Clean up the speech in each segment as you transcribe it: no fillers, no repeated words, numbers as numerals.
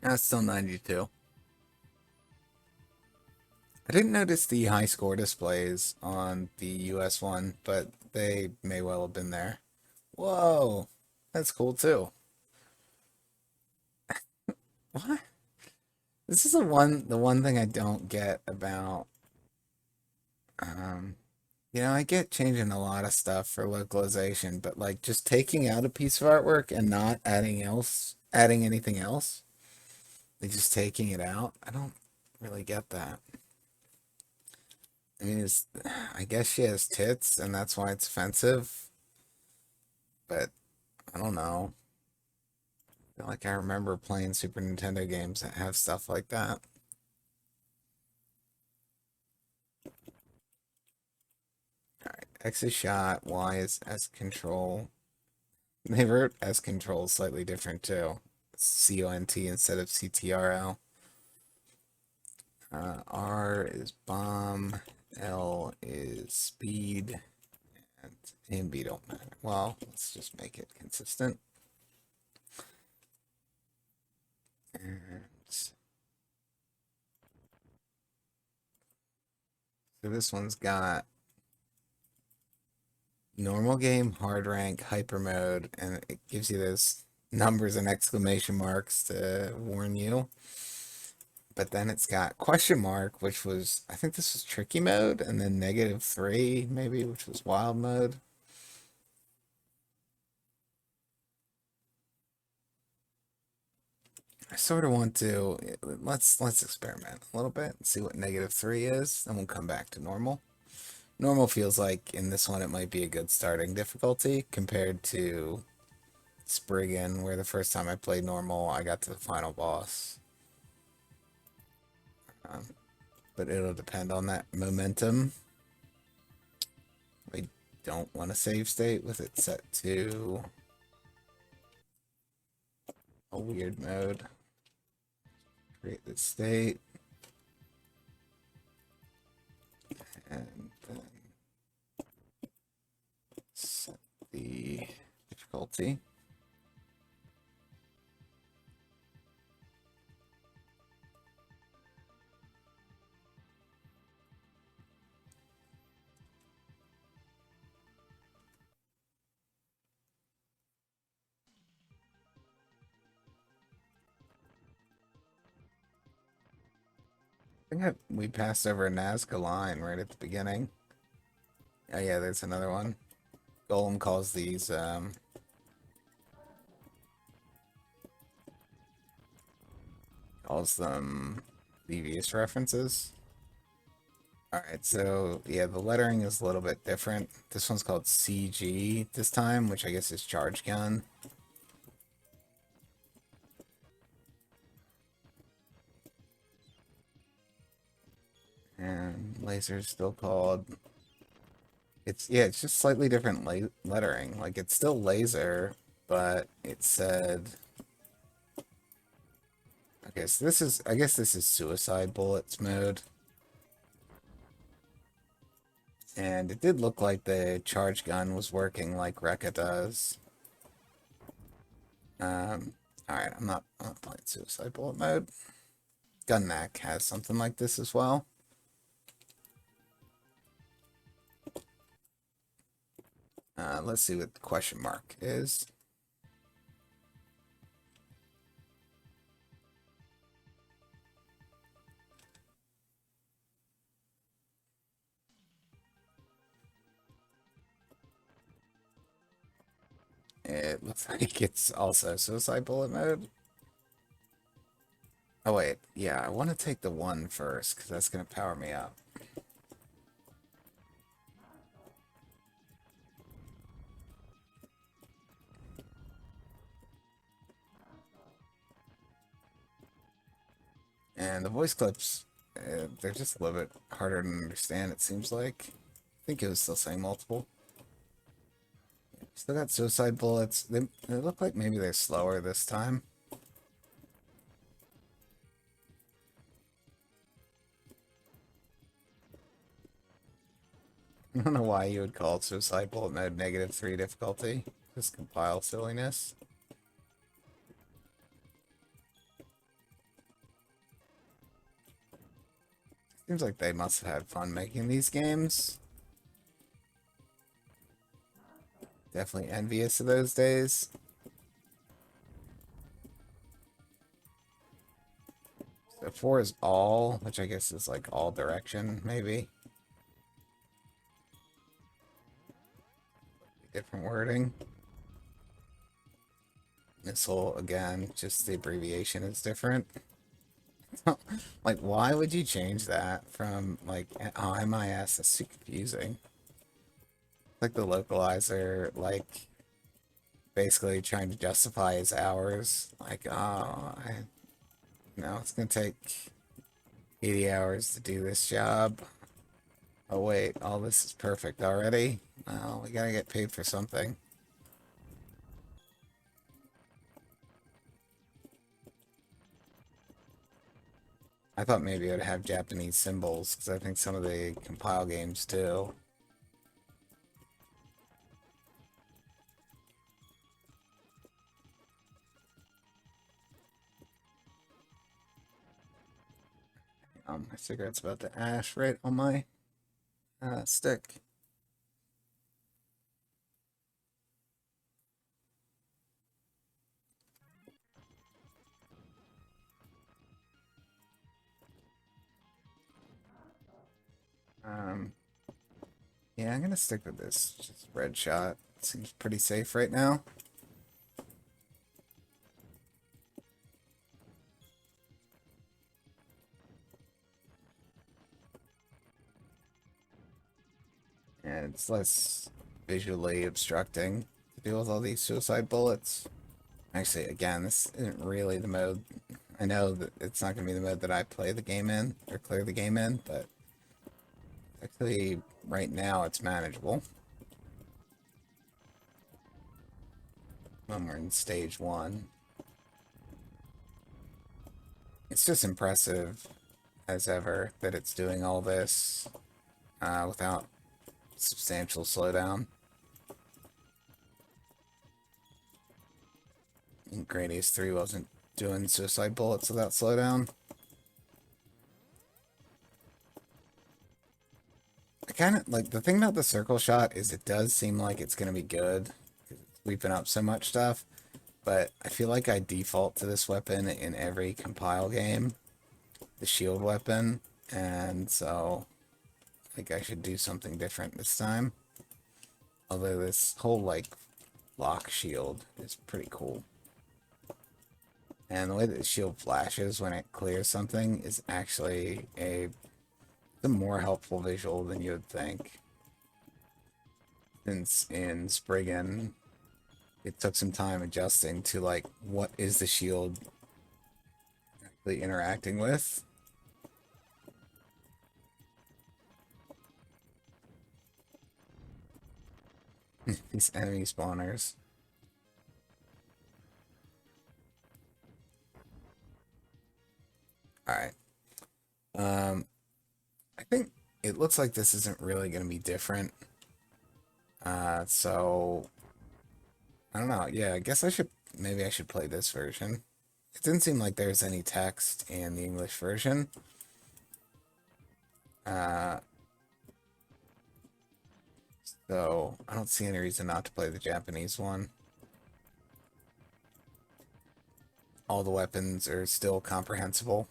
That's still 92. I didn't notice the high score displays on the US one, but they may well have been there. Whoa, that's cool too. What? This is the one thing I don't get about, um, I get changing a lot of stuff for localization, but like just taking out a piece of artwork and not adding anything else, like just taking it out. I don't really get that. I mean, I guess she has tits, and that's why it's offensive. But I don't know. I feel like I remember playing Super Nintendo games that have stuff like that. All right, X is shot, Y is S control. They wrote S control slightly different too. CONT instead of CTRL. R is bomb. L is speed. And A and B don't matter. Well, let's just make it consistent. And so this one's got normal game, hard rank, hyper mode, and it gives you those numbers and exclamation marks to warn you. But then it's got question mark, which was, I think this was tricky mode, and then -3, maybe, which was wild mode. I sort of want to let's experiment a little bit and see what -3 is, then we'll come back to normal. Normal feels like in this one it might be a good starting difficulty compared to Spriggan, where the first time I played normal, I got to the final boss. Um, but it'll depend on that momentum. I don't want to save state with it set to a weird mode. Create the state. And then set the difficulty. I think we passed over a Nazca line right at the beginning. Oh yeah, there's another one. Golem calls these calls them devious references. Alright, so yeah, the lettering is a little bit different. This one's called CG this time, which I guess is charge gun. And laser is still called. It's just slightly different lettering. Like it's still laser, but it said. Okay, so I guess this is suicide bullets mode. And it did look like the charge gun was working like Rekka does. Alright, I'm not playing suicide bullet mode. Gun Knack has something like this as well. Let's see what the question mark is. It looks like it's also suicide bullet mode. Oh wait, yeah, I want to take the 1 first, because that's going to power me up. And the voice clips, they're just a little bit harder to understand, it seems like. I think it was still saying multiple. Still got suicide bullets. They look like maybe they're slower this time. I don't know why you would call it suicide bullet mode -3 difficulty. Just compile silliness. Seems like they must have had fun making these games. Definitely envious of those days. So 4 is all, which I guess is like all direction, maybe. Different wording. Missile, again, just the abbreviation is different. Like, why would you change that from, like, oh, MIS? That's too confusing. Like the localizer, like, basically trying to justify his hours. Like, oh, no, it's gonna take 80 hours to do this job. Oh, wait, all this is perfect already? Well, we gotta get paid for something. I thought maybe it would have Japanese symbols, because I think some of the compile games do. My cigarette's about to ash right on my stick. Um, yeah, I'm gonna stick with this. Just red shot. Seems pretty safe right now. And it's less visually obstructing to deal with all these suicide bullets. Actually, again, this isn't really the mode. I know that it's not going to be the mode that I play the game in, or clear the game in, but actually, right now, it's manageable. When we're in stage 1. It's just impressive, as ever, that it's doing all this without substantial slowdown. And Gradius 3 wasn't doing suicide bullets without slowdown. I kind of like the thing about the circle shot is it does seem like it's going to be good. It's sweeping up so much stuff, but I feel like I default to this weapon in every compile game, the shield weapon, and so like I should do something different this time. Although this whole like lock shield is pretty cool. And the way that the shield flashes when it clears something is actually a more helpful visual than you would think. Since in Spriggan, it took some time adjusting to like what is the shield actually interacting with. These enemy spawners. Alright. I think it looks like this isn't really going to be different. So I don't know. Yeah, I guess maybe I should play this version. It didn't seem like there's any text in the English version. So I don't see any reason not to play the Japanese one. All the weapons are still comprehensible.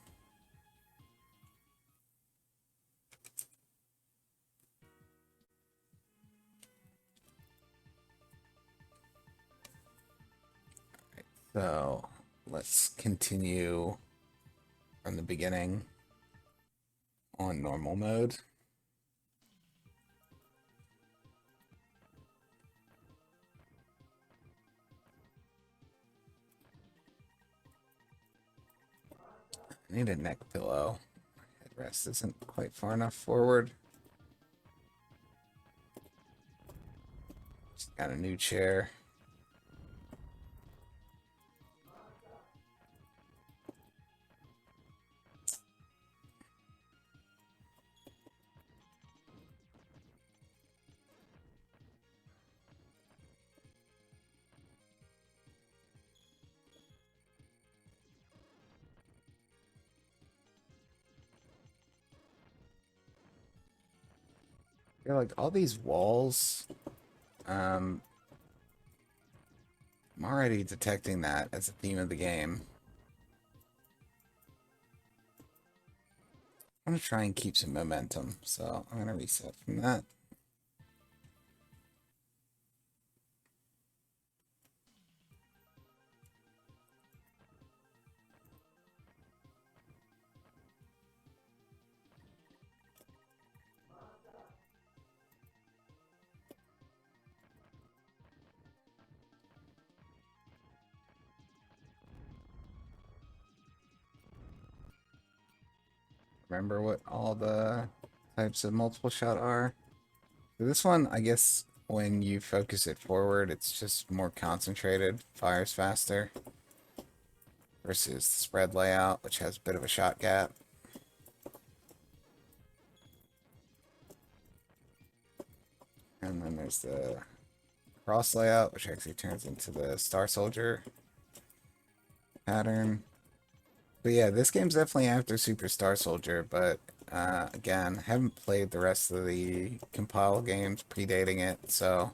So let's continue from the beginning on normal mode. I need a neck pillow. My headrest isn't quite far enough forward. Just got a new chair. feel like all these walls, um, I'm already detecting that as a theme of the game. I'm going to try and keep some momentum, so I'm going to reset from that. Remember what all the types of multiple shot are? For this one, I guess when you focus it forward, it's just more concentrated, fires faster, versus the spread layout, which has a bit of a shot gap. And then there's the cross layout, which actually turns into the Star Soldier pattern. But yeah, this game's definitely after Super Star Soldier, but again, haven't played the rest of the compile games predating it, so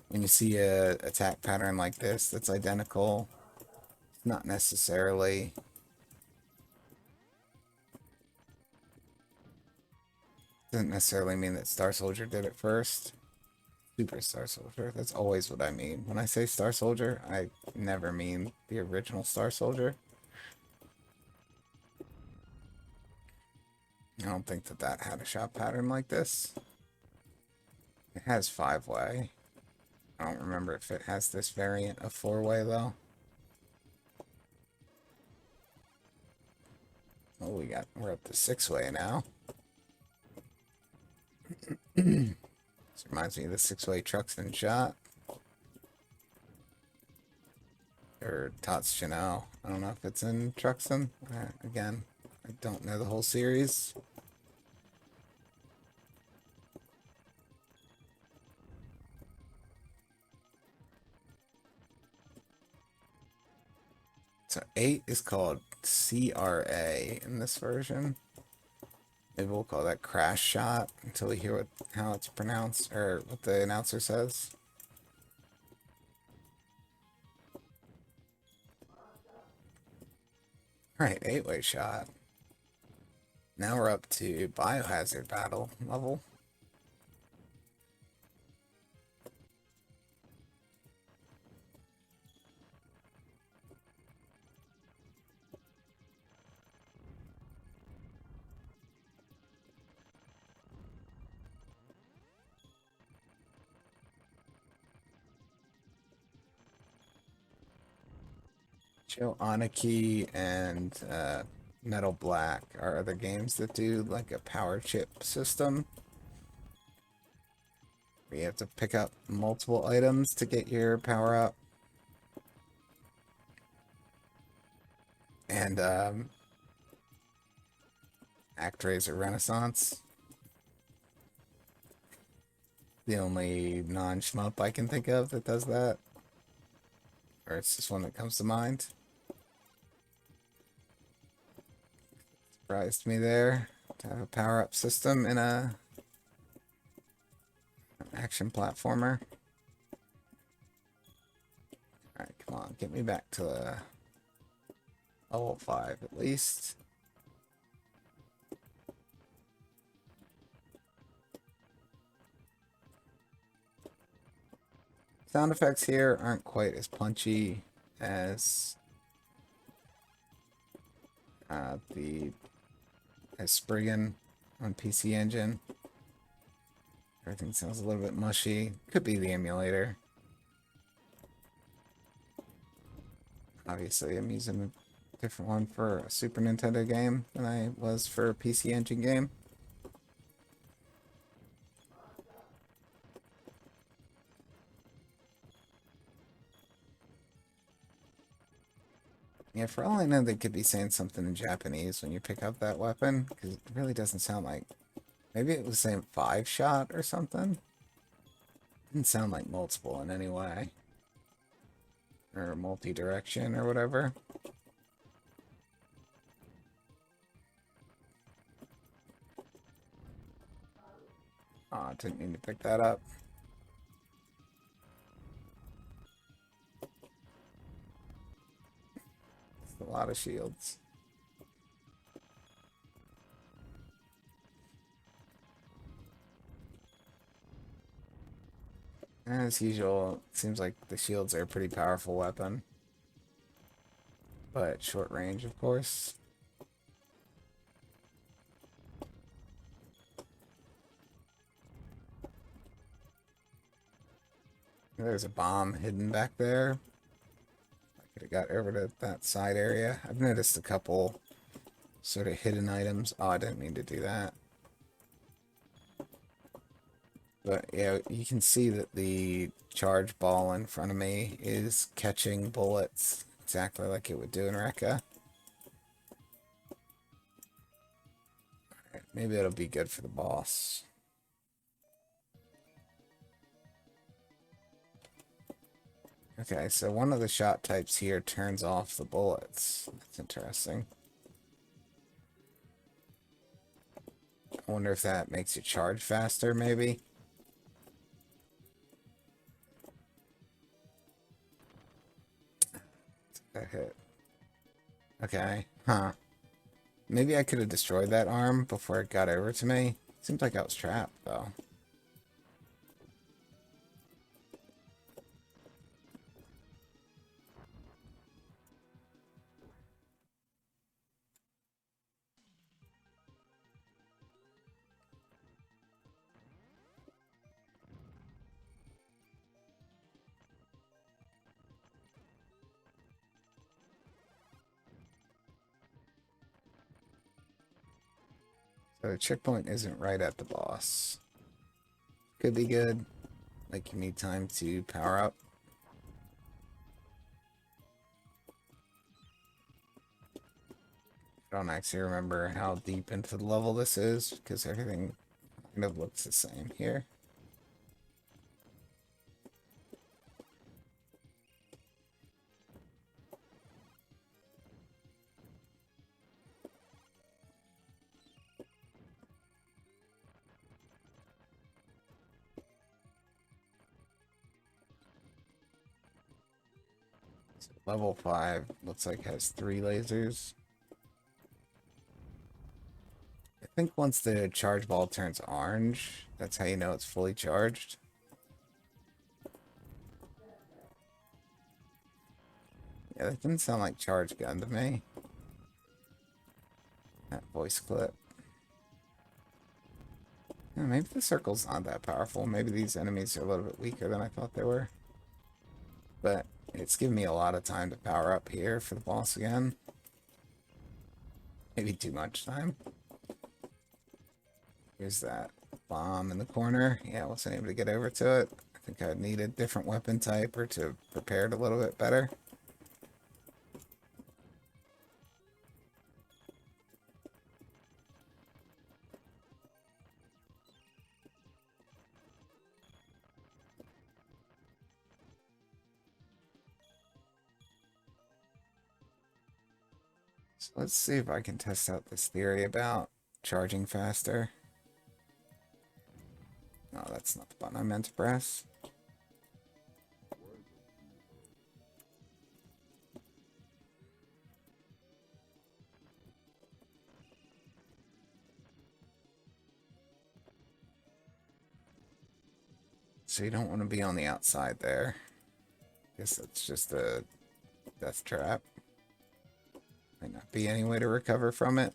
when you see a attack pattern like this that's identical, it's not necessarily doesn't necessarily mean that Star Soldier did it first. Super Star Soldier, that's always what I mean. When I say Star Soldier, I never mean the original Star Soldier. I don't think that that had a shot pattern like this. It has 5-way. I don't remember if it has this variant of 4-way though. Oh, we're up to 6-way now. This reminds me of the 6-way Truxton shot. Or Tots Chanel. I don't know if it's in Truxton. Again, I don't know the whole series. So 8 is called CRA in this version. Maybe we'll call that crash shot until we hear how it's pronounced, or what the announcer says. Alright, 8-way shot. Now we're up to Biohazard battle level. Joe Aniki and Metal Black are other games that do like a power chip system, where you have to pick up multiple items to get your power up. And ActRaiser Renaissance. The only non-shmup I can think of that does that. Or it's just one that comes to mind. Surprised me there to have a power-up system in a action platformer. Alright, come on, get me back to level 5 at least. Sound effects here aren't quite as punchy as Spriggan on PC Engine. Everything sounds a little bit mushy. Could be the emulator. Obviously, I'm using a different one for a Super Nintendo game than I was for a PC Engine game. Yeah, for all I know, they could be saying something in Japanese when you pick up that weapon, because it really doesn't sound like... Maybe it was saying 5-shot or something? Didn't sound like multiple in any way. Or multi-direction or whatever. Oh, didn't mean to pick that up. It's a lot of shields. As usual, it seems like the shields are a pretty powerful weapon. But short range, of course. There's a bomb hidden back there. I could have got over to that side area. I've noticed a couple sort of hidden items. Oh, I didn't mean to do that. But yeah, you can see that the charge ball in front of me is catching bullets exactly like it would do in Rekka. Maybe it'll be good for the boss. Okay, so one of the shot types here turns off the bullets. That's interesting. I wonder if that makes you charge faster, maybe? That hit. Okay, huh. Maybe I could have destroyed that arm before it got over to me. Seems like I was trapped, though. So the checkpoint isn't right at the boss. Could be good. Like you need time to power up. I don't actually remember how deep into the level this is because everything kind of looks the same here. So level 5 looks like has 3 lasers. I think once the charge ball turns orange, that's how you know it's fully charged. Yeah, that didn't sound like charge gun to me. That voice clip. Yeah, maybe the circle's not that powerful. Maybe these enemies are a little bit weaker than I thought they were. But it's given me a lot of time to power up here for the boss again. Maybe too much time. Here's that bomb in the corner. Yeah, I wasn't able to get over to it. I think I'd need a different weapon type or to prepare it a little bit better. So let's see if I can test out this theory about charging faster. No, that's not the button I meant to press. So you don't want to be on the outside there. Guess that's just a death trap. Might not be any way to recover from it.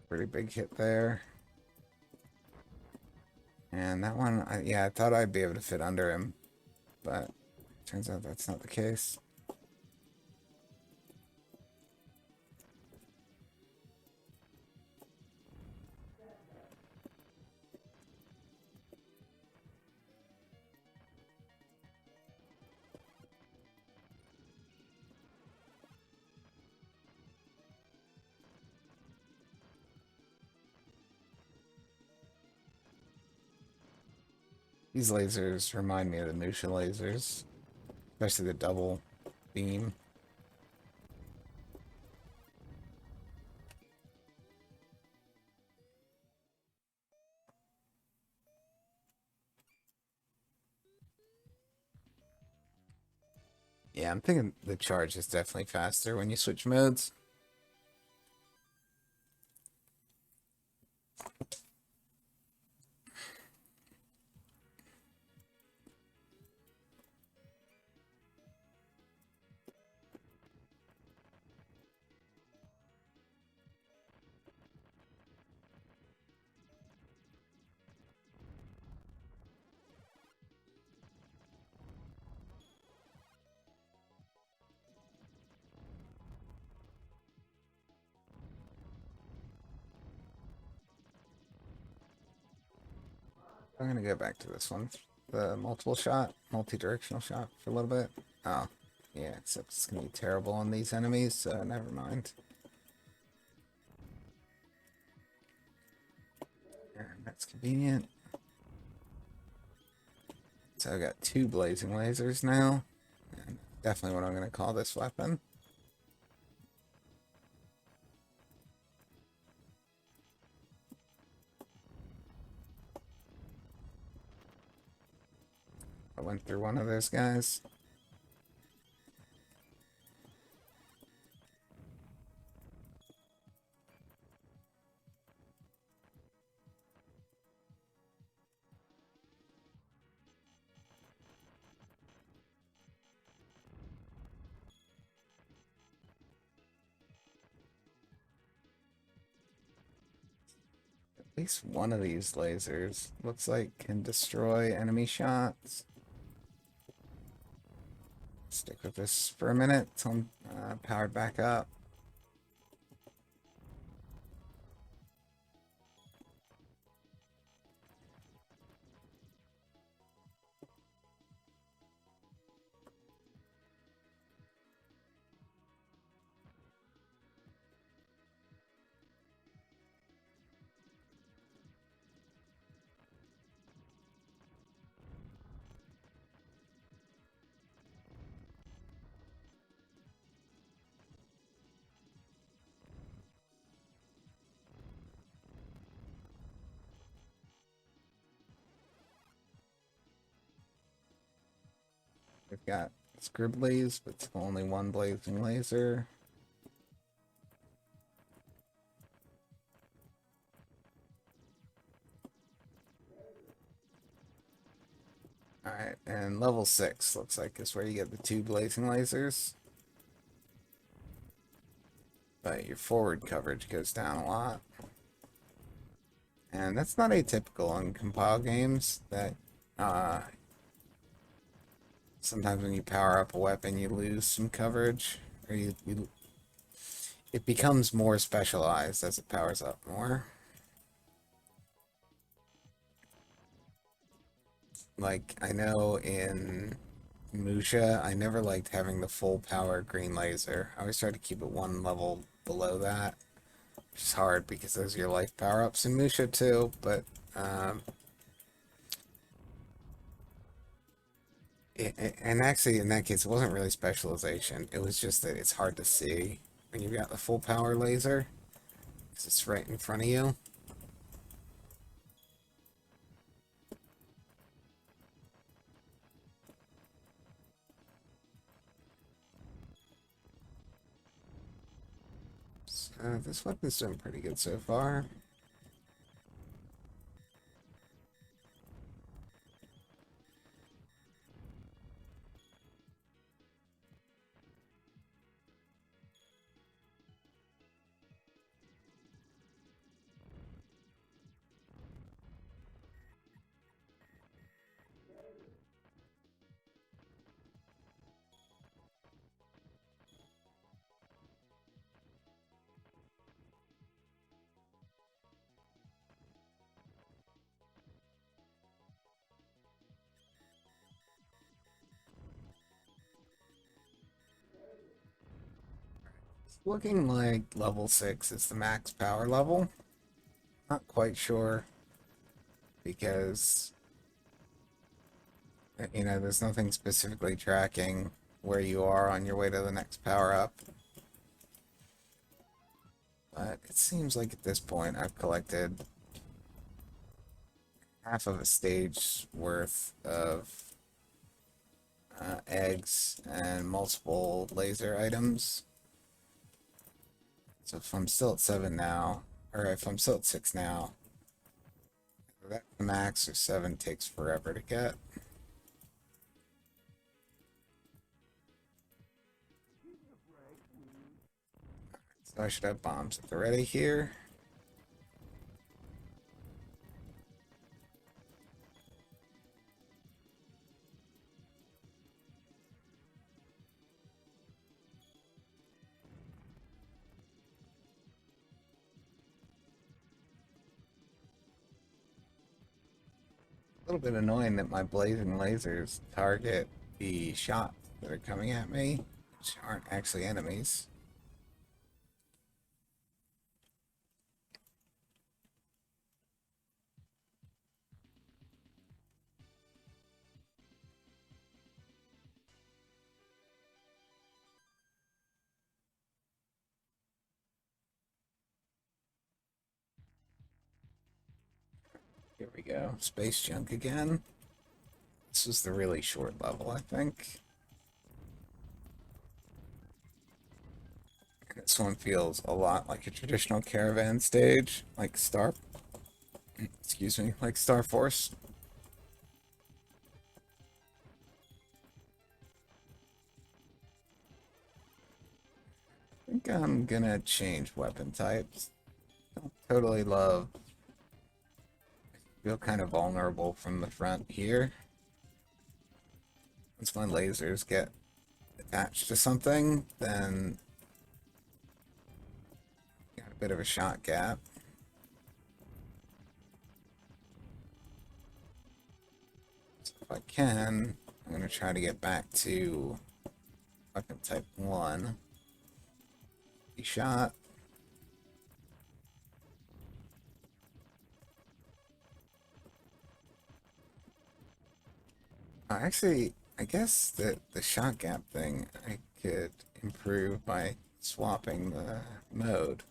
Pretty big hit there. And that one, yeah, I thought I'd be able to fit under him, but turns out that's not the case. These lasers remind me of the Musha lasers, especially the double beam. Yeah, I'm thinking the charge is definitely faster when you switch modes. I'm gonna go back to this one. The multiple shot, multi-directional shot for a little bit. Oh, yeah, except it's gonna be terrible on these enemies, so never mind. And that's convenient. So I got two blazing lasers now. And definitely what I'm gonna call this weapon. I went through one of those guys. At least one of these lasers looks like can destroy enemy shots. Stick with this for a minute till I'm powered back up. We've got scribblies, but only one blazing laser. Alright, and level 6 looks like is where you get the two blazing lasers. But your forward coverage goes down a lot. And that's not atypical in compile games, that sometimes when you power up a weapon you lose some coverage, or it becomes more specialized as it powers up more. Like, I know in Musha, I never liked having the full power green laser. I always tried to keep it one level below that, which is hard because those are your life power-ups in Musha too, but and actually in that case it wasn't really specialization. It was just that it's hard to see when you've got the full power laser because it's right in front of you. So this weapon's doing pretty good so far. It's looking like level 6 is the max power level. Not quite sure because You know, there's nothing specifically tracking where you are on your way to the next power up. But it seems like at this point I've collected half of a stage worth of eggs and multiple laser items. So if I'm still at 7 now, or if I'm still at 6 now, that max or 7 takes forever to get. So I should have bombs at the ready here. A little bit annoying that my blazing lasers target the shots that are coming at me, which aren't actually enemies. Here we go. Space junk again. This was the really short level, I think. And this one feels a lot like a traditional caravan stage, like excuse me, like Star Force. I think I'm gonna change weapon types. Don't totally love. Feel kind of vulnerable from the front here. Once my lasers get attached to something, then got a bit of a shot gap. So if I can, I'm going to try to get back to weapon type 1. Be shot. Actually, I guess that the shot gap thing I could improve by swapping the mode.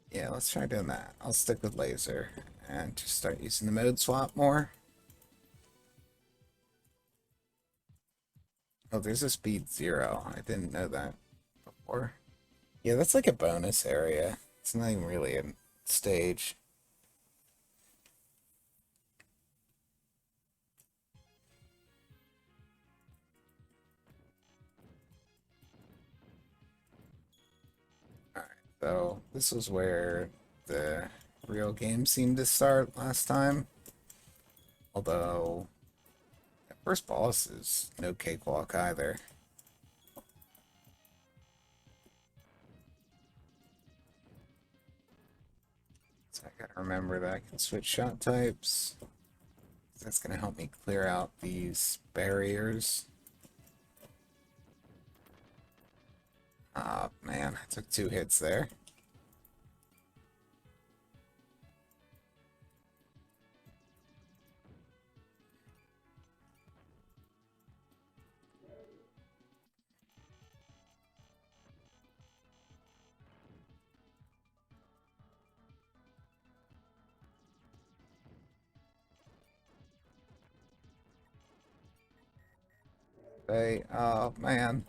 Yeah, let's try doing that. I'll stick with laser and just start using the mode swap more. Oh, there's a speed 0. I didn't know that before. Yeah, that's like a bonus area. It's not even really a stage. Alright, so this was where the real game seemed to start last time. Although, the first boss is no cakewalk either. So I gotta remember that I can switch shot types. That's gonna help me clear out these barriers. Ah, man, I took 2 hits there. Hey, oh man.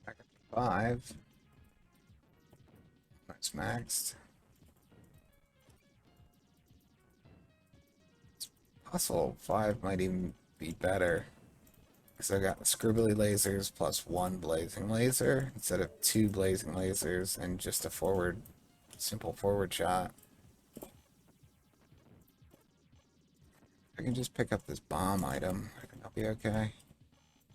Back up to 5. That's maxed. Possible 5 might even be better. Because I got scribbly lasers plus 1 blazing laser instead of 2 blazing lasers and just a simple forward shot. I can just pick up this bomb item. I think I'll be okay.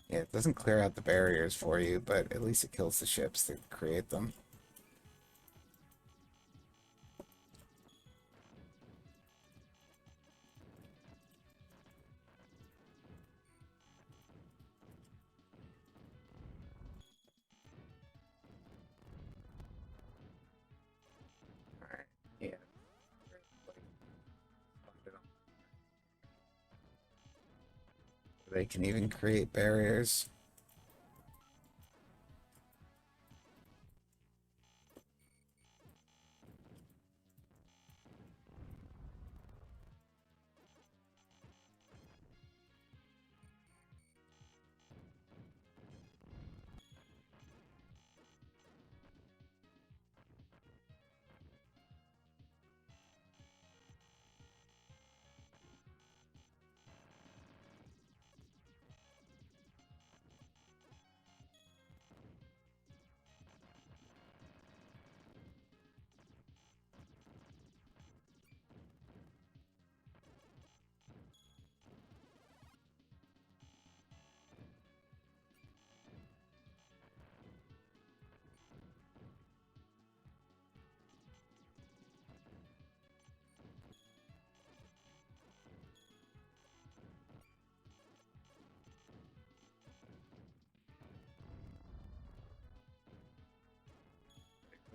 Yeah, it doesn't clear out the barriers for you, but at least it kills the ships that create them. They can even create barriers.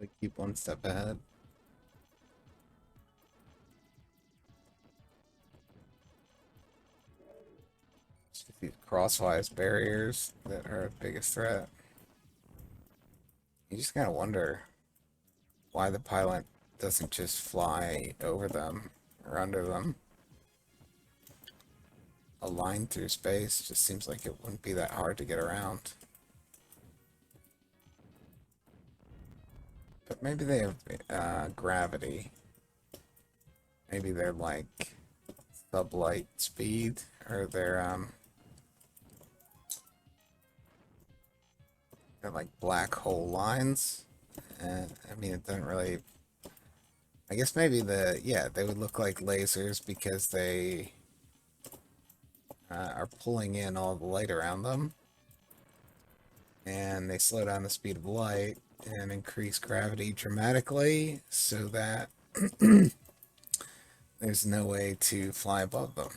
They keep one step ahead. Just these crosswise barriers that are the biggest threat. You just gotta wonder why the pilot doesn't just fly over them or under them. A line through space just seems like it wouldn't be that hard to get around. But maybe they have gravity. Maybe they're like sublight speed, or they're like black hole lines. I mean, it doesn't really. I guess maybe they would look like lasers because they are pulling in all the light around them, and they slow down the speed of light and increase gravity dramatically so that there's no way to fly above them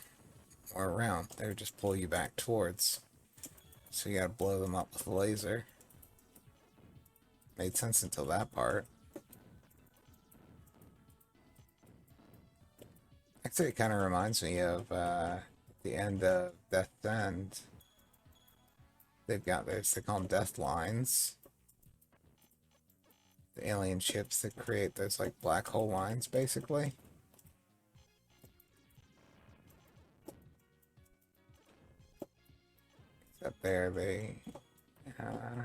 or around. They would just pull you back towards. So you gotta blow them up with a laser. Made sense until that part. Actually, it kind of reminds me of the end of Death's End. They've got those, they call them death lines. The alien ships that create those like black hole lines, basically. Except there, uh,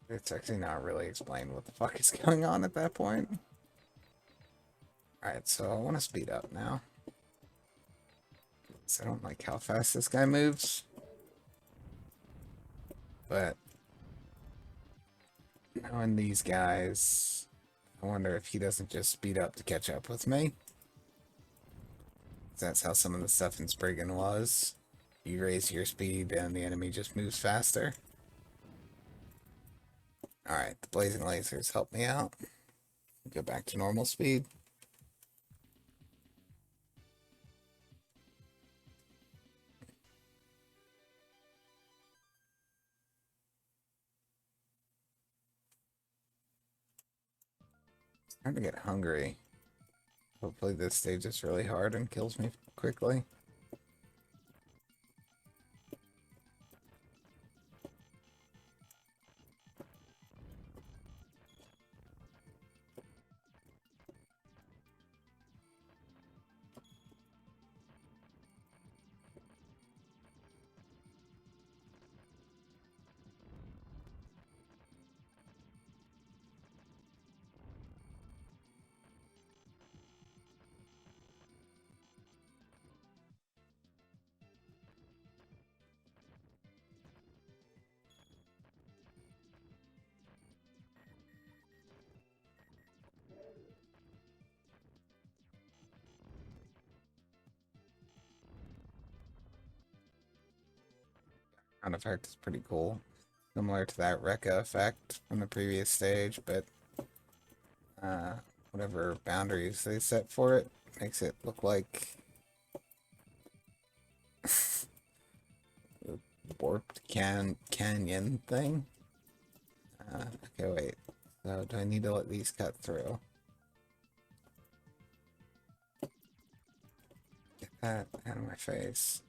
it's actually not really explained what the fuck is going on at that point. Alright, so I want to speed up now. So I don't like how fast this guy moves. But knowing these guys, I wonder if he doesn't just speed up to catch up with me. That's how some of the stuff in Spriggan was. You raise your speed and the enemy just moves faster. Alright, the blazing lasers help me out. Go back to normal speed. I'm starting to get hungry. Hopefully this stage is really hard and kills me quickly. Sound effect is pretty cool. Similar to that Rekka effect from the previous stage, but whatever boundaries they set for it makes it look like the warped canyon thing. Okay, wait. So do I need to let these cut through? That out of my face.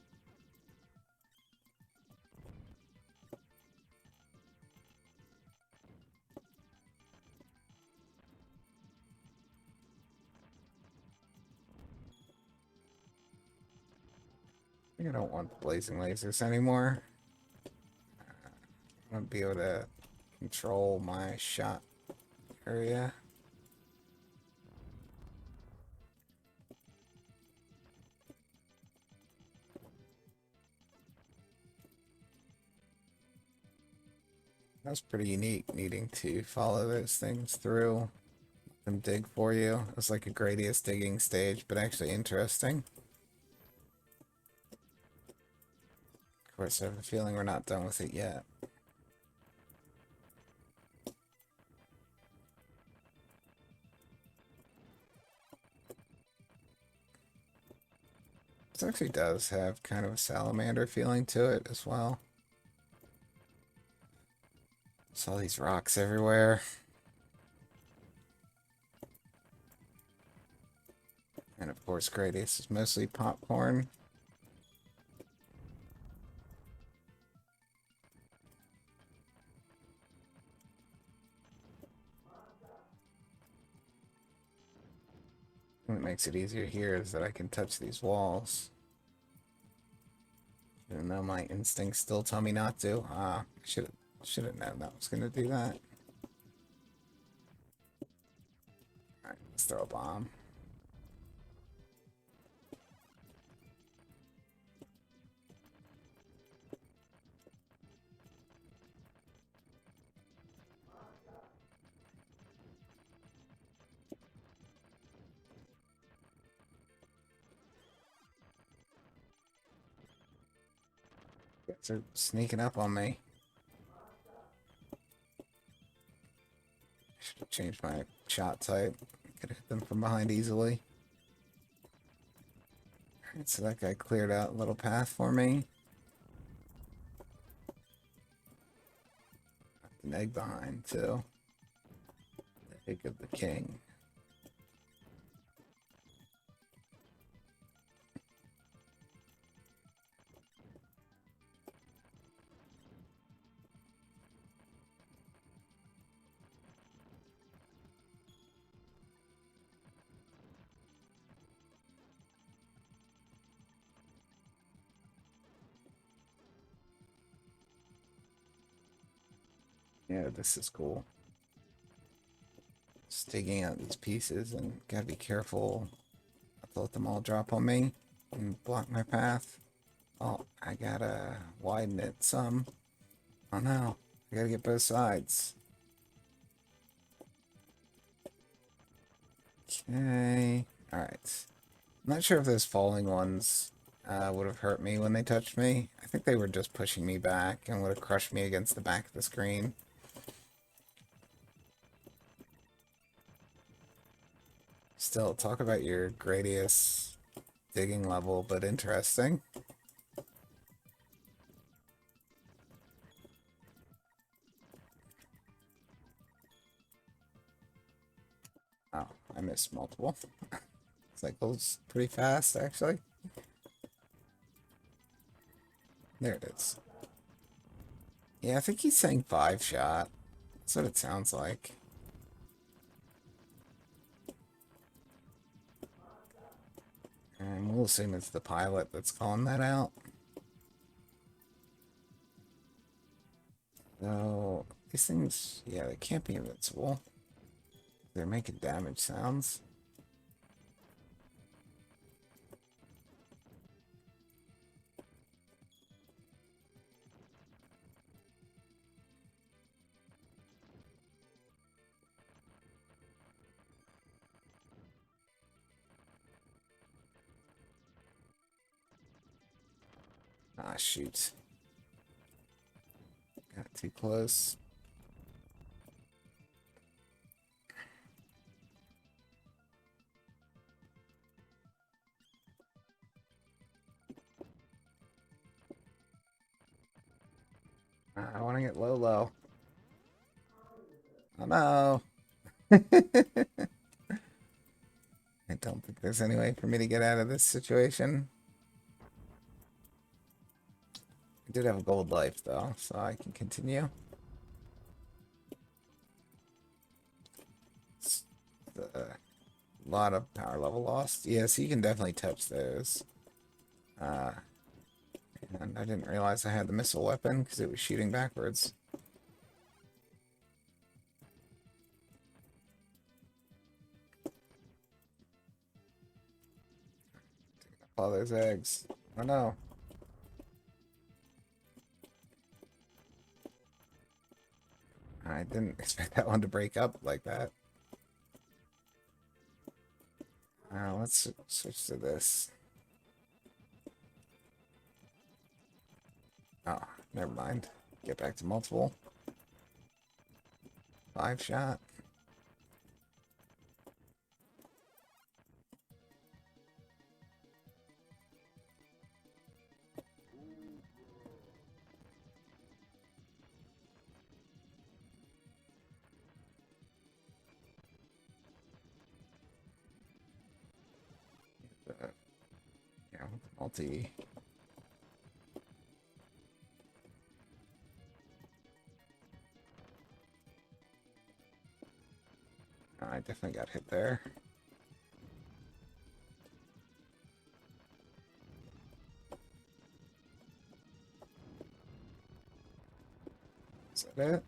I don't want blazing lasers anymore. I want to be able to control my shot area. That's pretty unique, needing to follow those things through and dig for you. It's like a Gradius digging stage, but actually interesting. Of course, I have a feeling we're not done with it yet. This actually does have kind of a salamander feeling to it as well. There's all these rocks everywhere. And of course, Gradius is mostly popcorn. What makes it easier here is that I can touch these walls. Even though my instincts still tell me not to. Ah, should have known that was gonna do that. Alright, let's throw a bomb. Guys are sneaking up on me. Should have changed my shot type. Could have hit them from behind easily. Alright, so that guy cleared out a little path for me. Left an egg behind, too. The egg of the king. Yeah, this is cool. Just digging out these pieces and gotta be careful not to let them all drop on me and block my path. Oh, I gotta widen it some. Oh no, I gotta get both sides. Okay, alright. I'm not sure if those falling ones would have hurt me when they touched me. I think they were just pushing me back and would have crushed me against the back of the screen. Still, talk about your Gradius digging level, but interesting. Oh, I missed multiple. Cycles pretty fast, actually. There it is. Yeah, I think he's saying 5-shot. That's what it sounds like. And we'll assume it's the pilot that's calling that out. So, these things, yeah, they can't be invincible. They're making damage sounds. Ah, shoot. Got too close. I want to get low, low. Oh no. I don't think there's any way for me to get out of this situation. Did have a gold life though, so I can continue. It's a lot of power level lost. Yeah, so you can definitely touch those. Uh, and I didn't realize I had the missile weapon because it was shooting backwards. All those eggs. Oh no. I didn't expect that one to break up like that. Let's switch to this. Oh, never mind. Get back to multiple. 5-shot. Yeah, multi. I definitely got hit there. Is that it?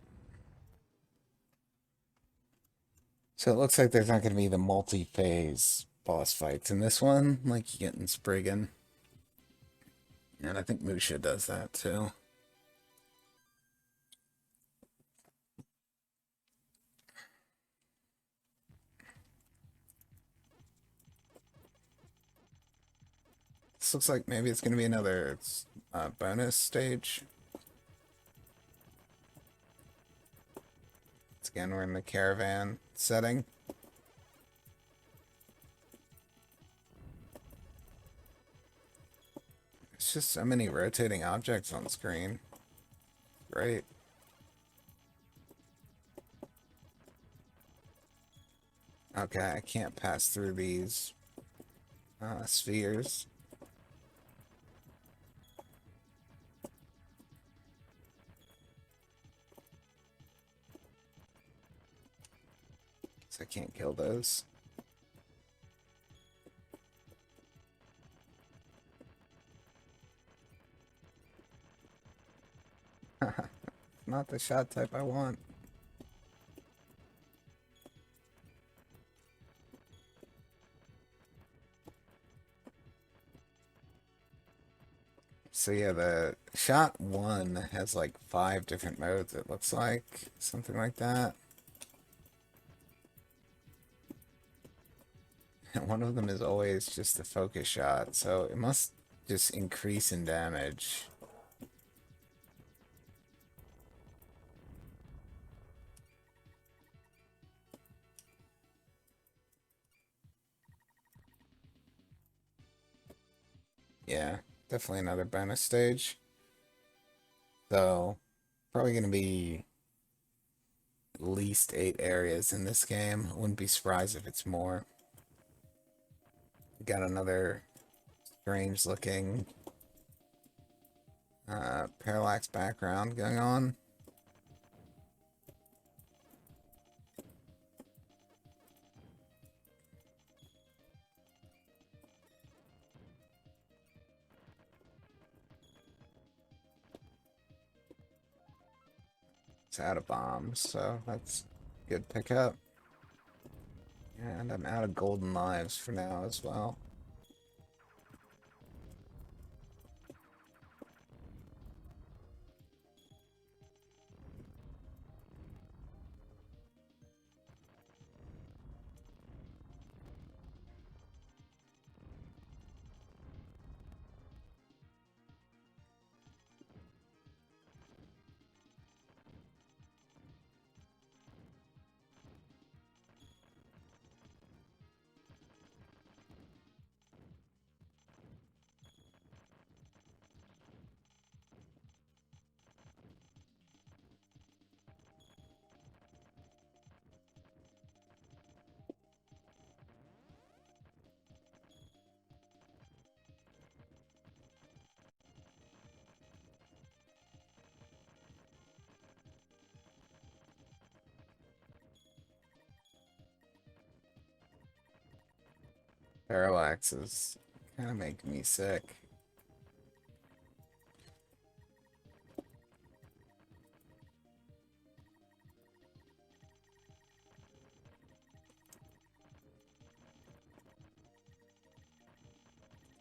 So it looks like there's not going to be the multi-phase boss fights in this one, like you get in Spriggan. And I think Musha does that too. This looks like maybe it's going to be another bonus stage. Once again, we're in the caravan setting. It's just so many rotating objects on screen. Great. Okay, I can't pass through these spheres. So I can't kill those. Not the shot type I want. So yeah, the shot 1 has like 5 different modes, it looks like. Something like that. And one of them is always just the focus shot, so it must just increase in damage. Yeah, definitely another bonus stage. So, probably going to be at least 8 areas in this game. I wouldn't be surprised if it's more. Got another strange looking parallax background going on. It's out of bombs, so that's a good pickup. And I'm out of golden lives for now as well. Parallax is kind of making me sick.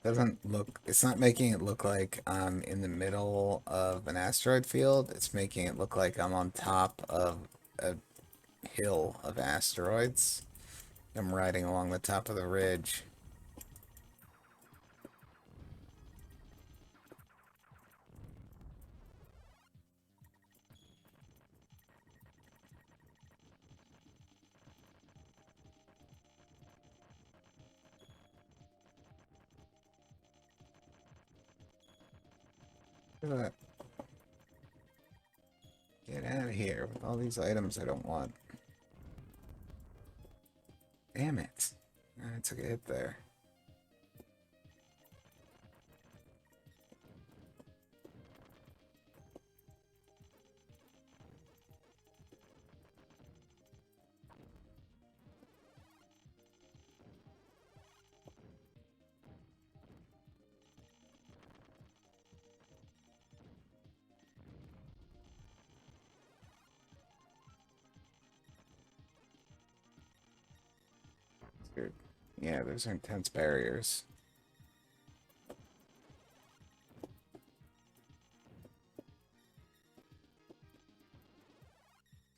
Doesn't look, it's not making it look like I'm in the middle of an asteroid field. It's making it look like I'm on top of a hill of asteroids. I'm riding along the top of the ridge. Look at that. Get out of here with all these items I don't want. Damn it. I took a hit there. Yeah, those are intense barriers.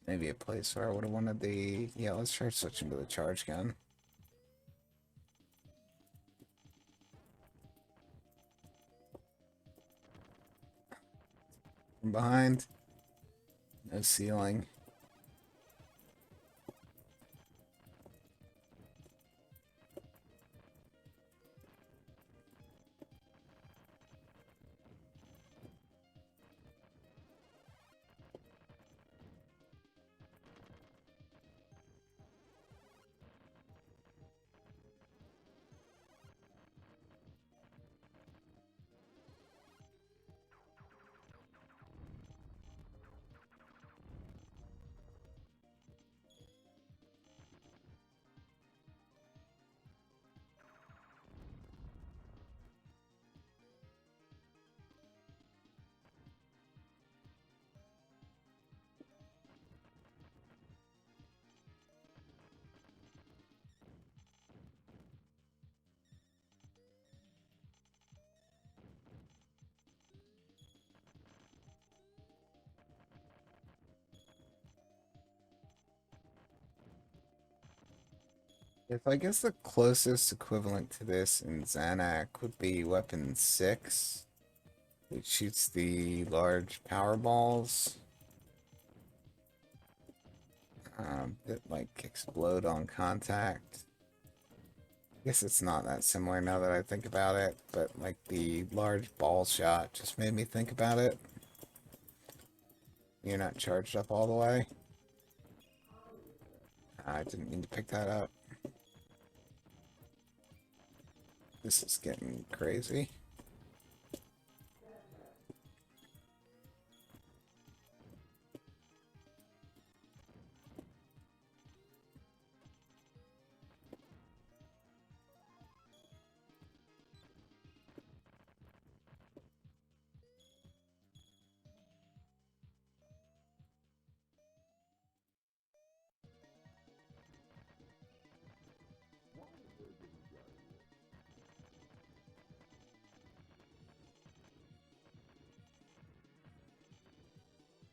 Maybe a place where I would have wanted the... Yeah, let's try switching to the charge gun. From behind. No ceiling. If I guess the closest equivalent to this in Zanak would be Weapon 6, which shoots the large power balls that like explode on contact. I guess it's not that similar now that I think about it, but like the large ball shot just made me think about it. You're not charged up all the way. I didn't mean to pick that up. This is getting crazy.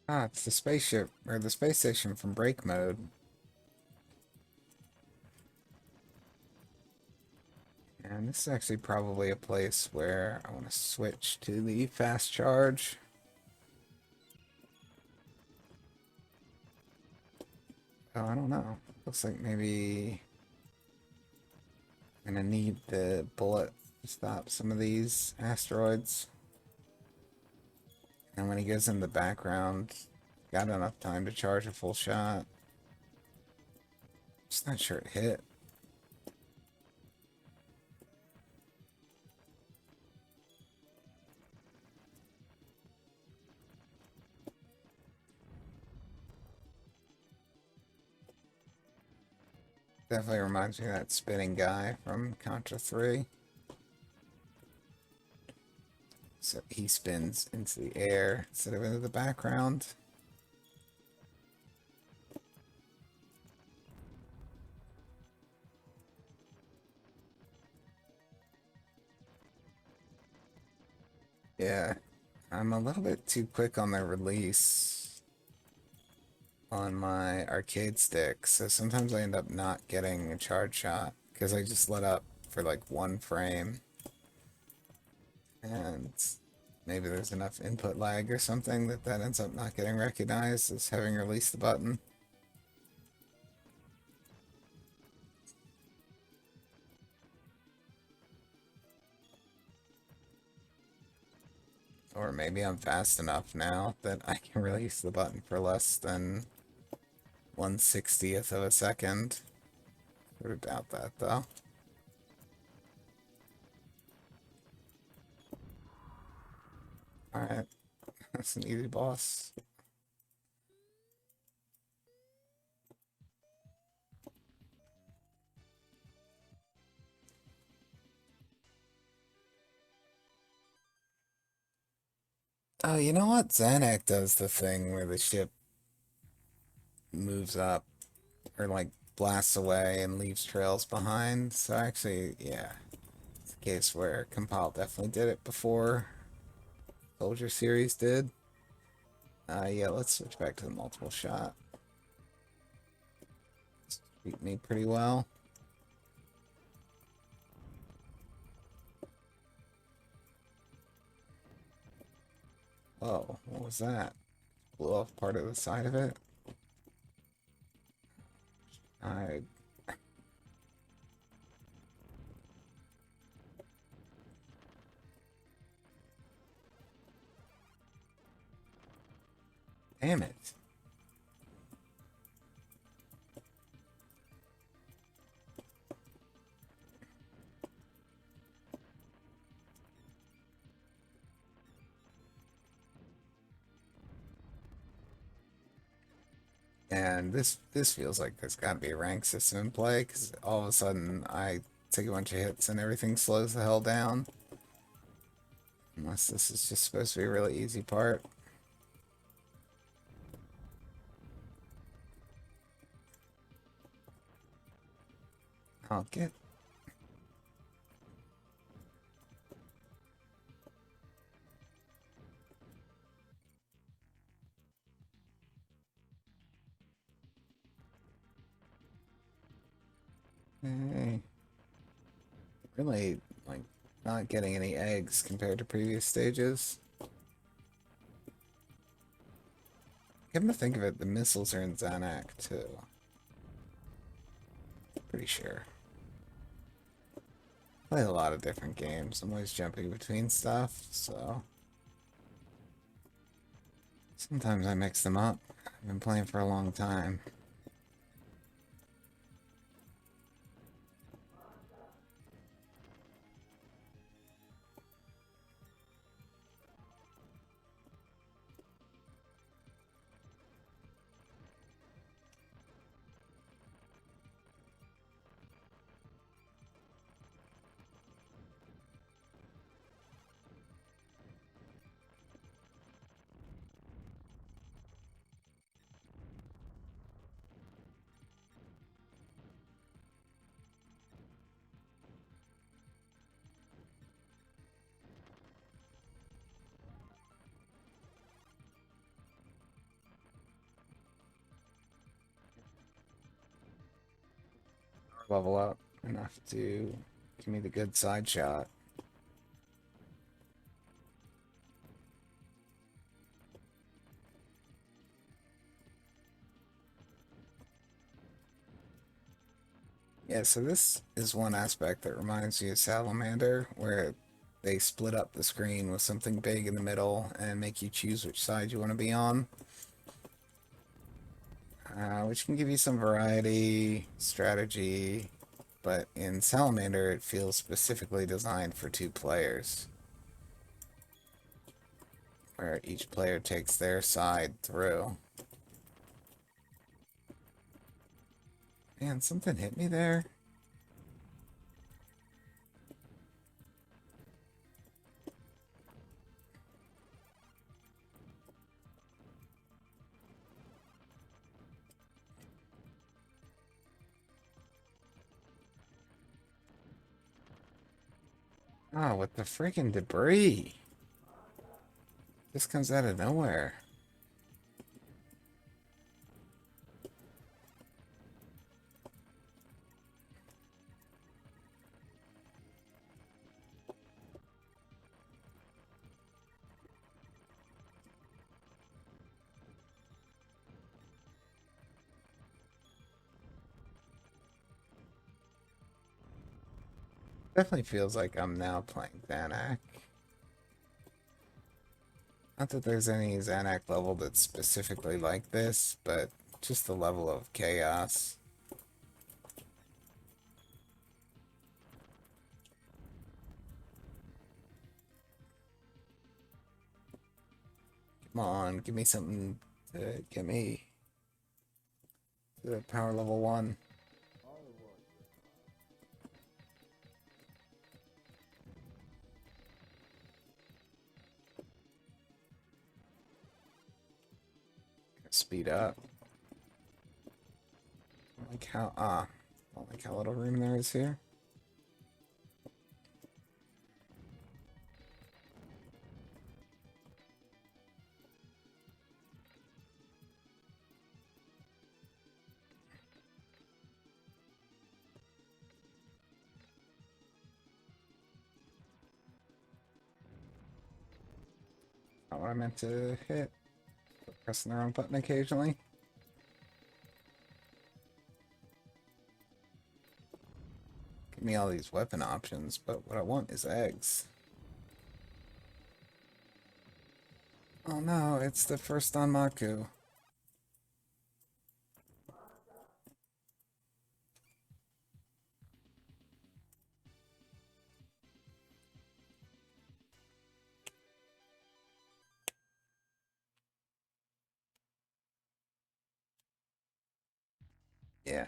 Ah, it's the spaceship, or the space station from break mode. And this is actually probably a place where I want to switch to the fast charge. Oh, I don't know. Looks like maybe I'm gonna need the bullet to stop some of these asteroids. And when he goes in the background, got enough time to charge a full shot. Just not sure it hit. Definitely reminds me of that spinning guy from Contra 3. So he spins into the air instead of into the background. Yeah, I'm a little bit too quick on their release on my arcade stick, so sometimes I end up not getting a charge shot because I just let up for like 1 frame, and maybe there's enough input lag or something that ends up not getting recognized as having released the button. Or maybe I'm fast enough now that I can release the button for less than 1/60th of a second. I would doubt that though. Alright, that's an easy boss. Oh, you know what? Zanak does the thing where the ship moves up or like blasts away and leaves trails behind. So actually, yeah, it's a case where Compile definitely did it before Soldier Series did. Yeah, let's switch back to the multiple shot. Beat me pretty well. Oh, what was that? Blew off part of the side of it. I damn it. And this feels like there's got to be a rank system in play because all of a sudden I take a bunch of hits and everything slows the hell down. Unless this is just supposed to be a really easy part. I'll get. Hey, really, like, not getting any eggs compared to previous stages. Come to think of it, the missiles are in Zanak too. Pretty sure. Play a lot of different games. I'm always jumping between stuff, so sometimes I mix them up. I've been playing for a long time. Level up enough to give me the good side shot. Yeah, so this is one aspect that reminds me of Salamander, where they split up the screen with something big in the middle and make you choose which side you want to be on, which can give you some variety, strategy, but in Salamander it feels specifically designed for 2 players, where each player takes their side through. Man, something hit me there. Oh, with the freaking debris. This comes out of nowhere. Definitely feels like I'm now playing Xanac. Not that there's any Xanac level that's specifically like this, but just the level of chaos. Come on, give me something to get me to power level 1. Speed up. I don't like how little room there is here. Not what I meant to hit. Pressing the wrong button occasionally. Give me all these weapon options, but what I want is eggs. Oh no, it's the first Danmaku. Yeah,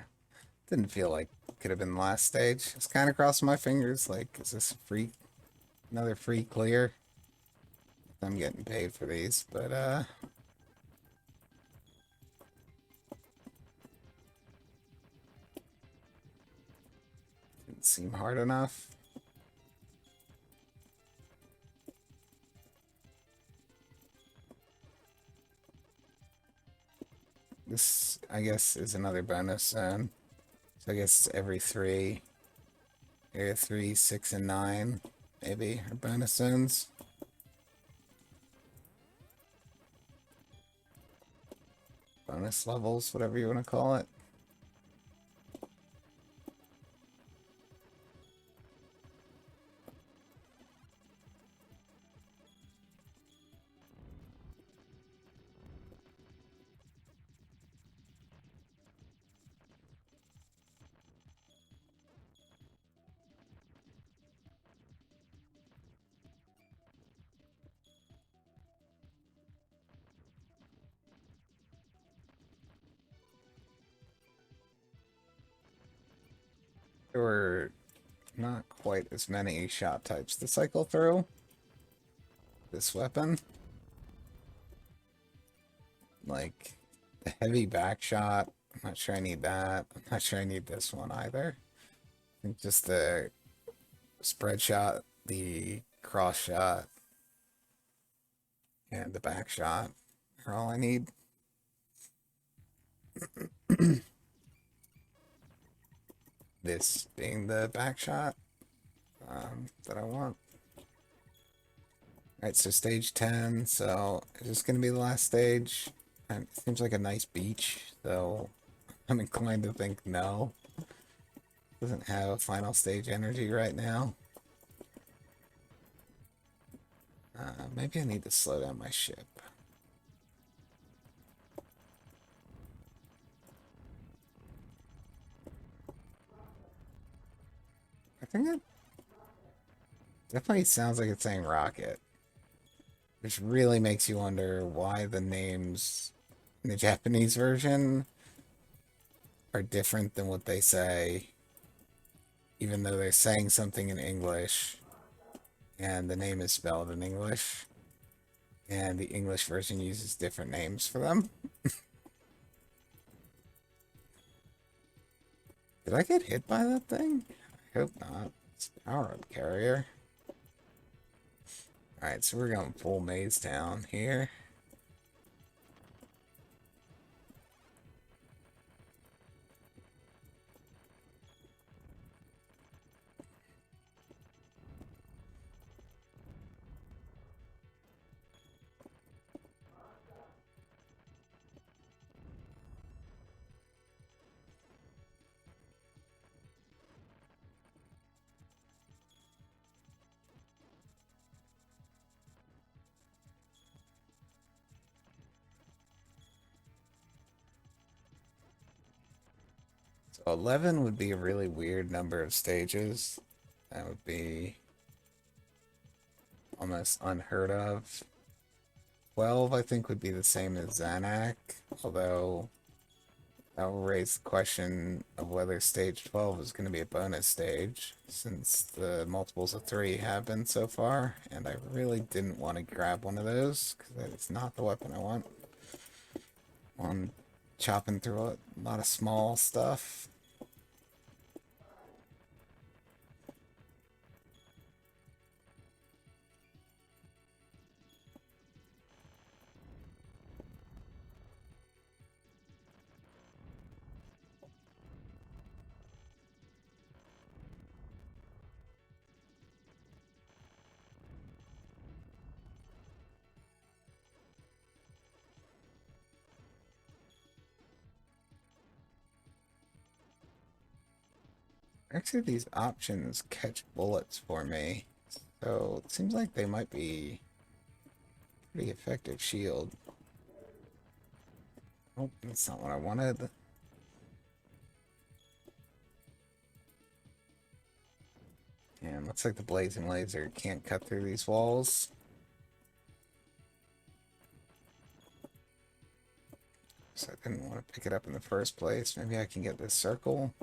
didn't feel like could have been the last stage. It's kind of crossing my fingers. Like, is this free? Another free clear? I'm getting paid for these, but didn't seem hard enough. This, I guess, is another bonus zone. So I guess every three, area 3, 6, and 9, maybe, are bonus zones. Bonus levels, whatever you want to call it. There were not quite as many shot types to cycle through this weapon. Like, the heavy back shot, I'm not sure I need that. I'm not sure I need this one either. I think just the spread shot, the cross shot, and the back shot are all I need. This being the back shot that I want. Alright, so stage 10, so is this going to be the last stage? And it seems like a nice beach, so I'm inclined to think no. Doesn't have final stage energy right now. Maybe I need to slow down my ship. I think that definitely sounds like it's saying rocket, which really makes you wonder why the names in the Japanese version are different than what they say, even though they're saying something in English and the name is spelled in English, and the English version uses different names for them. Did I get hit by that thing? I hope not. It's a power-up carrier. Alright, so we're going full maze town here. So 11 would be a really weird number of stages. That would be almost unheard of. 12, I think, would be the same as Zanak, although that will raise the question of whether stage 12 is going to be a bonus stage, since the multiples of 3 have been so far, and I really didn't want to grab one of those, because that is not the weapon I want. I'm chopping through a lot of small stuff. Actually, these options catch bullets for me, so it seems like they might be pretty effective shield. Oh, that's not what I wanted. And looks like the blazing laser can't cut through these walls. So I didn't want to pick it up in the first place. Maybe I can get this circle.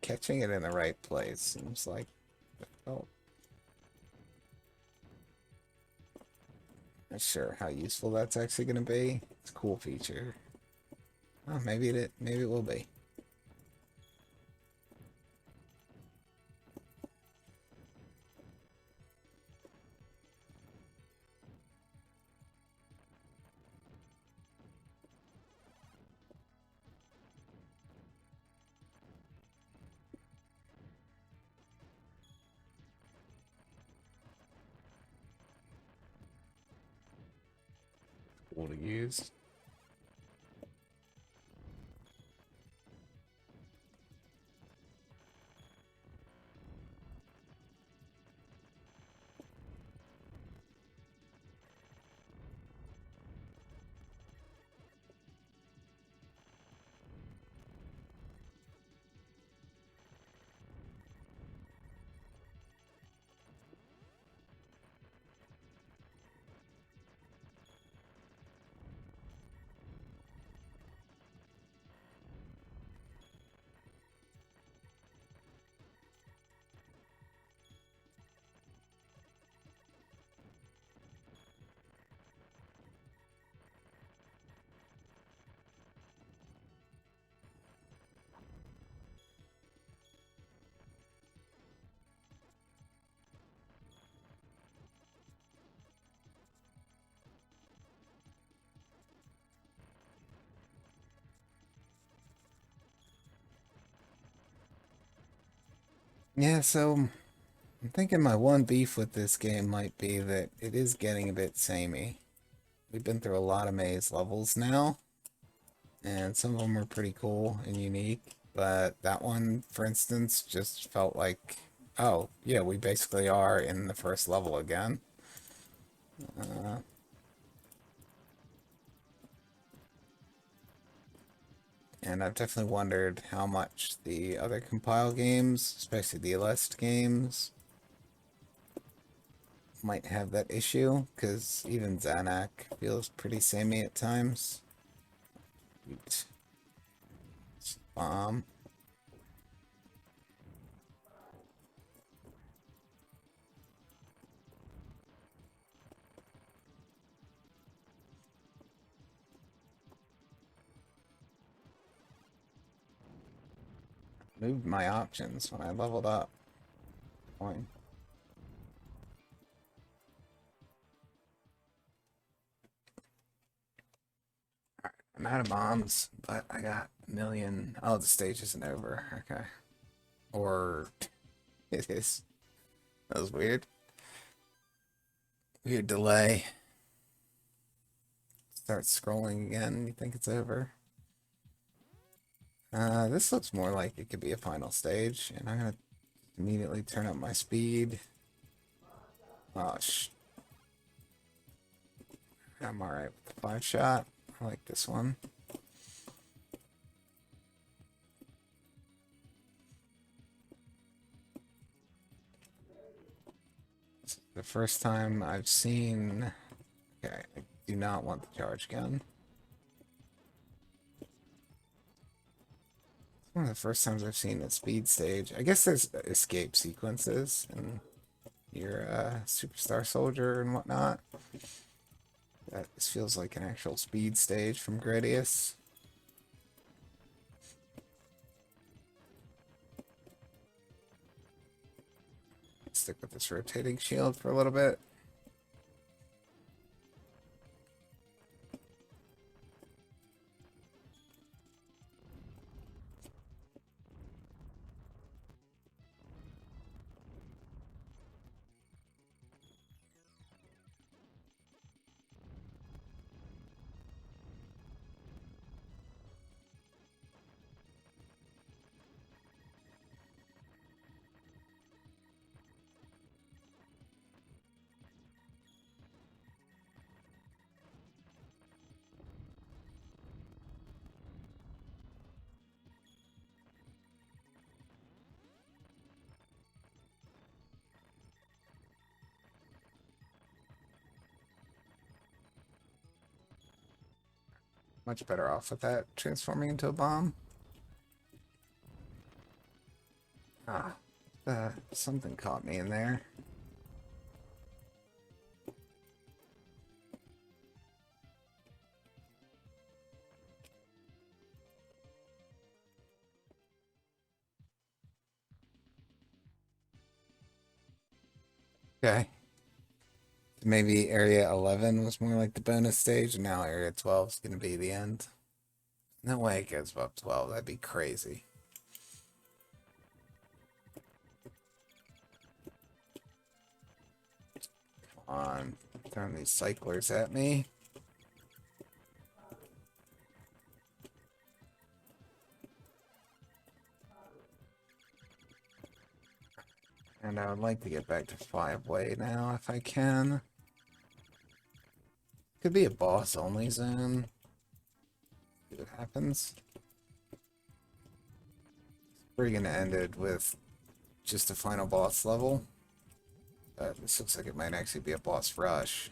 Catching it in the right place seems like... Oh. Not sure how useful that's actually going to be. It's a cool feature. Oh, maybe it will be. Cool to use. Yeah, so I'm thinking my one beef with this game might be that it is getting a bit samey. We've been through a lot of maze levels now, and some of them are pretty cool and unique, but that one, for instance, just felt like, oh, yeah, we basically are in the first level again. Uh, And I've definitely wondered how much the other compile games, especially the Aleste games, might have that issue, because even Zanak feels pretty samey at times. Bomb. Moved my options when I leveled up. Point. I'm out of bombs, but I got a million. Oh, the stage isn't over. Okay. Or it is. That was weird. Weird delay. Start scrolling again. You think it's over? This looks more like it could be a final stage, and I'm gonna immediately turn up my speed. Oh, I'm alright with the 5-shot. I like this one. This is the first time I've seen... Okay, I do not want the charge gun. It's one of the first times I've seen a speed stage. I guess there's escape sequences, and you're a superstar soldier and whatnot. This feels like an actual speed stage from Gradius. Stick with this rotating shield for a little bit. Much better off with that transforming into a bomb. Ah, something caught me in there. Okay. Maybe Area 11 was more like the bonus stage, and now Area 12 is going to be the end. No way it goes above 12. That'd be crazy. Come on. Throwing these cyclers at me. And I would like to get back to 5-way now if I can. Could be a boss-only zone. See what happens. We're going to end it with just a final boss level. This looks like it might actually be a boss rush.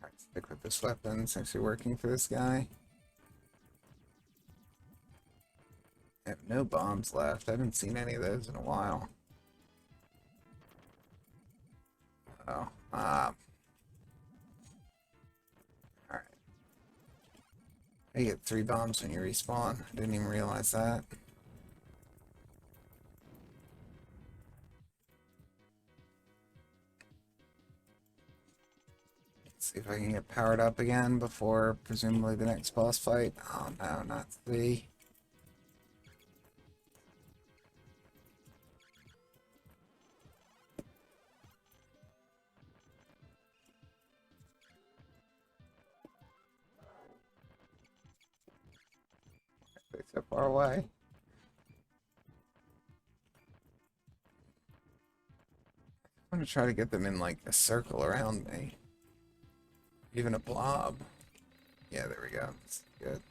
Alright, stick with this weapon. It's actually working for this guy. I have no bombs left. I haven't seen any of those in a while. Oh, alright. You get 3 bombs when you respawn. I didn't even realize that. Let's see if I can get powered up again before presumably the next boss fight. Oh no, not 3. They're so far away. I'm gonna try to get them in like a circle around me. Even a blob. Yeah, there we go. That's good.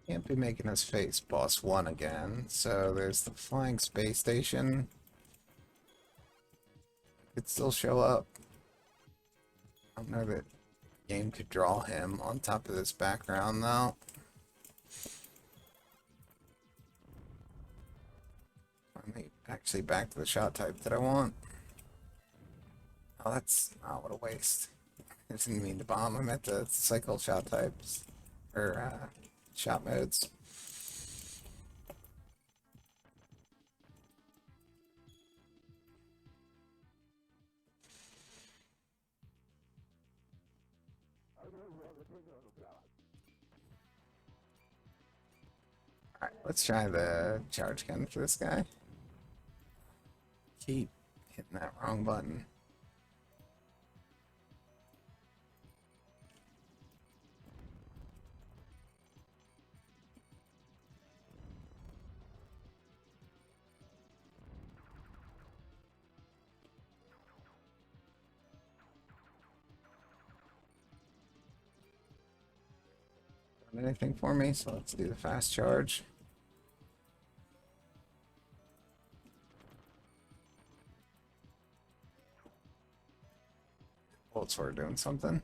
Can't be making us face boss one again. So there's the flying space station. Could still show up. I don't know that game could draw him on top of this background though. I'm actually back to the shot type that I want. Oh, that's what a waste. I didn't mean to bomb. I meant to cycle shot types or shot modes. Alright, let's try the charge gun for this guy. Keep hitting that wrong button. Done anything for me, so let's do the fast charge. Bolts were doing something.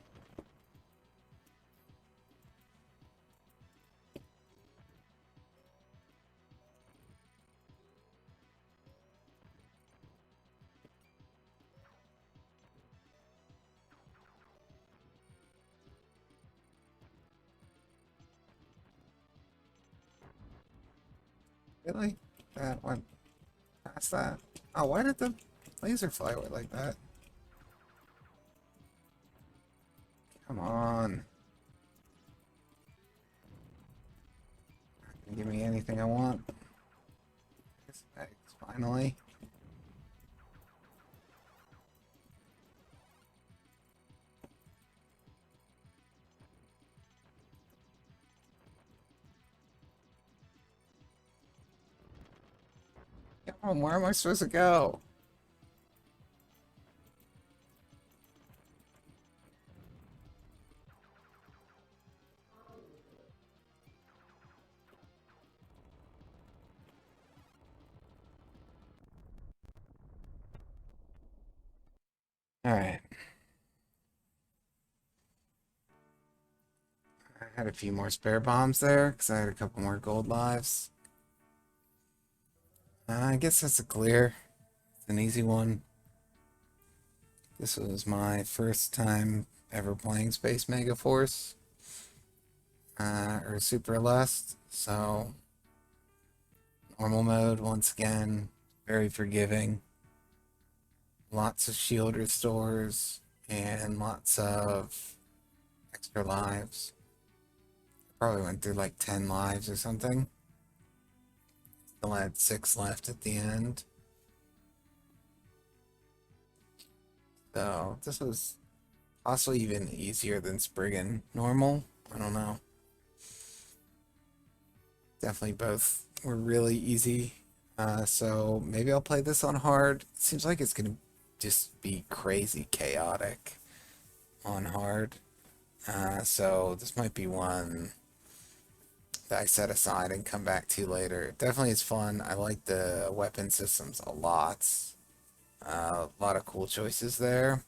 Really? That went past that? Oh, why did the laser fly away like that? Come on. Give me anything I want. Finally. Come on, where am I supposed to go? Alright. I had a few more spare bombs there because I had a couple more gold lives. I guess that's a clear. It's an easy one. This was my first time ever playing Space Megaforce or Super Aleste, so normal mode once again, very forgiving. Lots of shield restores and lots of extra lives. Probably went through like 10 lives or something. Still had 6 left at the end. So this was possibly even easier than Spriggan normal. I don't know. Definitely both were really easy. So maybe I'll play this on hard. It seems like it's gonna just be crazy chaotic on hard. So this might be one that I set aside and come back to later. Definitely is fun. I like the weapon systems a lot. A lot of cool choices there.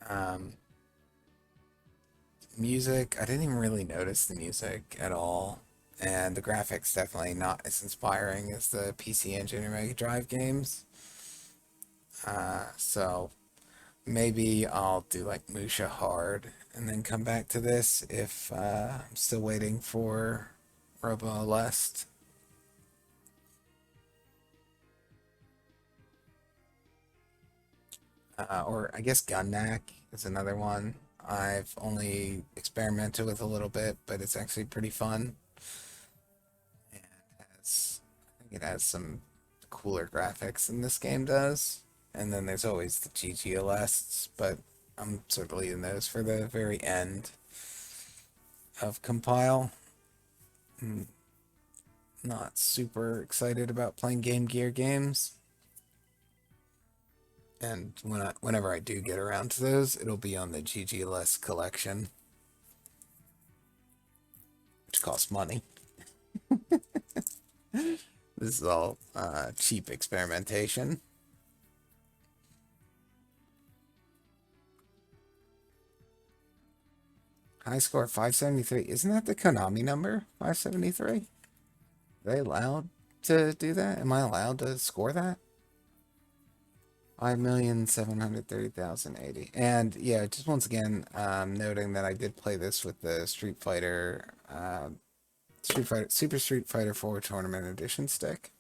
Um, Music, I didn't even really notice the music at all. And the graphics definitely not as inspiring as the PC Engine or Mega Drive games. So maybe I'll do like Musha hard and then come back to this if I'm still waiting for Robo Aleste. Or I guess Gunnack is another one. I've only experimented with a little bit, but it's actually pretty fun. And I think it has some cooler graphics than this game does. And then there's always the GG Alests, but I'm sort of leaving those for the very end of compile. I'm not super excited about playing Game Gear games. And whenever I do get around to those, it'll be on the GGLS collection, which costs money. This is all cheap experimentation. High score 573. Isn't that the Konami number? 573? Are they allowed to do that? Am I allowed to score that? 5,730,080. And yeah, just once again, noting that I did play this with the Street Fighter, Super Street Fighter 4 Tournament Edition stick.